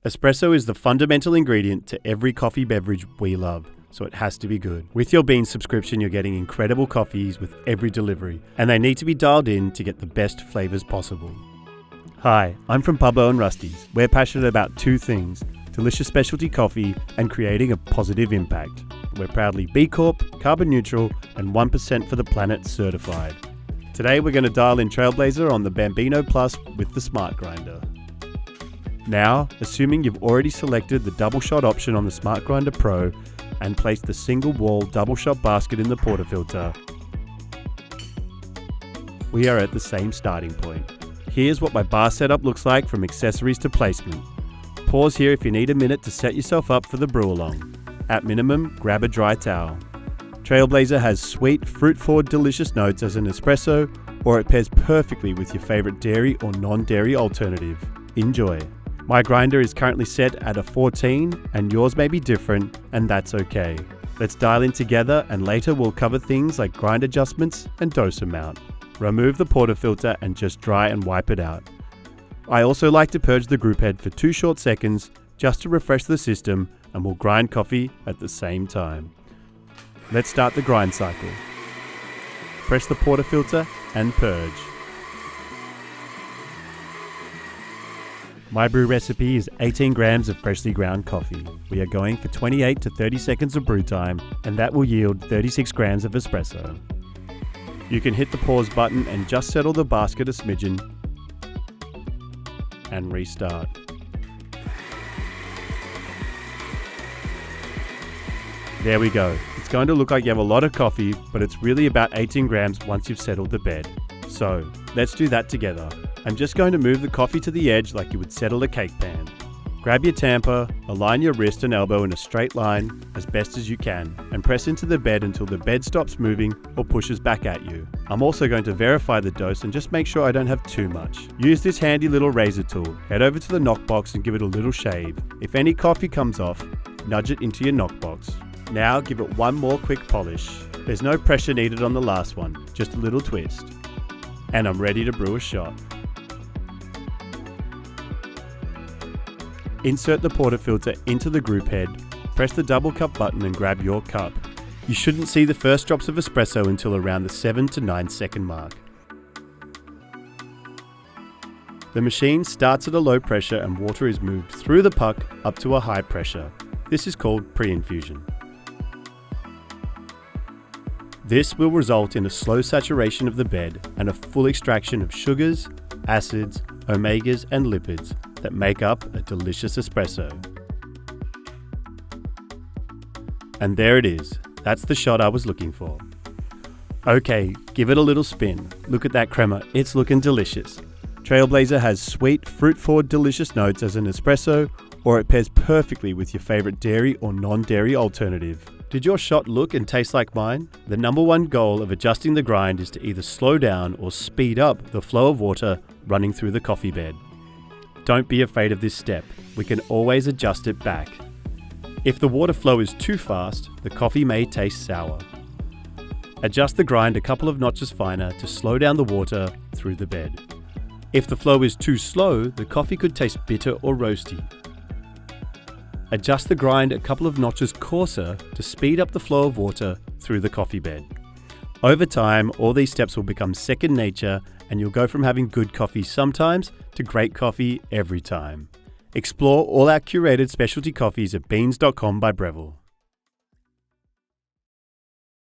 Espresso is the fundamental ingredient to every coffee beverage we love, so it has to be good. With your Beanz subscription, you're getting incredible coffees with every delivery, and they need to be dialed in to get the best flavours possible. Hi, I'm from Pablo and Rusty's. We're passionate about two things: delicious specialty coffee and creating a positive impact. We're proudly B Corp, carbon neutral, and 1% for the planet certified. Today we're going to dial in Trailblazer on the Bambino Plus with the Smart Grinder. Now, assuming you've already selected the double shot option on the Smart Grinder Pro and placed the single wall double shot basket in the portafilter, we are at the same starting point. Here's what my bar setup looks like from accessories to placement. Pause here if you need a minute to set yourself up for the brew along. At minimum, grab a dry towel. Trailblazer has sweet, fruit-forward, delicious notes as an espresso, or it pairs perfectly with your favorite dairy or non-dairy alternative. Enjoy. My grinder is currently set at a 14, and yours may be different, and that's okay. Let's dial in together, and later we'll cover things like grind adjustments and dose amount. Remove the portafilter and just dry and wipe it out. I also like to purge the group head for 2 short seconds just to refresh the system, and we'll grind coffee at the same time. Let's start the grind cycle. Press the portafilter and purge. My brew recipe is 18 grams of freshly ground coffee. We are going for 28 to 30 seconds of brew time, and that will yield 36 grams of espresso. You can hit the pause button and just settle the basket a smidgen and restart. There we go. It's going to look like you have a lot of coffee, but it's really about 18 grams once you've settled the bed. So, let's do that together. I'm just going to move the coffee to the edge like you would settle a cake pan. Grab your tamper, align your wrist and elbow in a straight line as best as you can, and press into the bed until the bed stops moving or pushes back at you. I'm also going to verify the dose and just make sure I don't have too much. Use this handy little razor tool. Head over to the knockbox and give it a little shave. If any coffee comes off, nudge it into your knockbox. Now give it one more quick polish. There's no pressure needed on the last one, just a little twist. And I'm ready to brew a shot. Insert the portafilter into the group head, press the double cup button and grab your cup. You shouldn't see the first drops of espresso until around the 7 to 9 second mark. The machine starts at a low pressure and water is moved through the puck up to a high pressure. This is called pre-infusion. This will result in a slow saturation of the bed and a full extraction of sugars, acids, omegas and lipids that make up a delicious espresso. And there it is. That's the shot I was looking for. Okay, give it a little spin. Look at that crema, it's looking delicious. Trailblazer has sweet, fruit-forward, delicious notes as an espresso, or it pairs perfectly with your favorite dairy or non-dairy alternative. Did your shot look and taste like mine? The number one goal of adjusting the grind is to either slow down or speed up the flow of water running through the coffee bed. Don't be afraid of this step. We can always adjust it back. If the water flow is too fast, the coffee may taste sour. Adjust the grind a couple of notches finer to slow down the water through the bed. If the flow is too slow, the coffee could taste bitter or roasty. Adjust the grind a couple of notches coarser to speed up the flow of water through the coffee bed. Over time, all these steps will become second nature and you'll go from having good coffee sometimes to great coffee every time. Explore all our curated specialty coffees at beanz.com by Breville.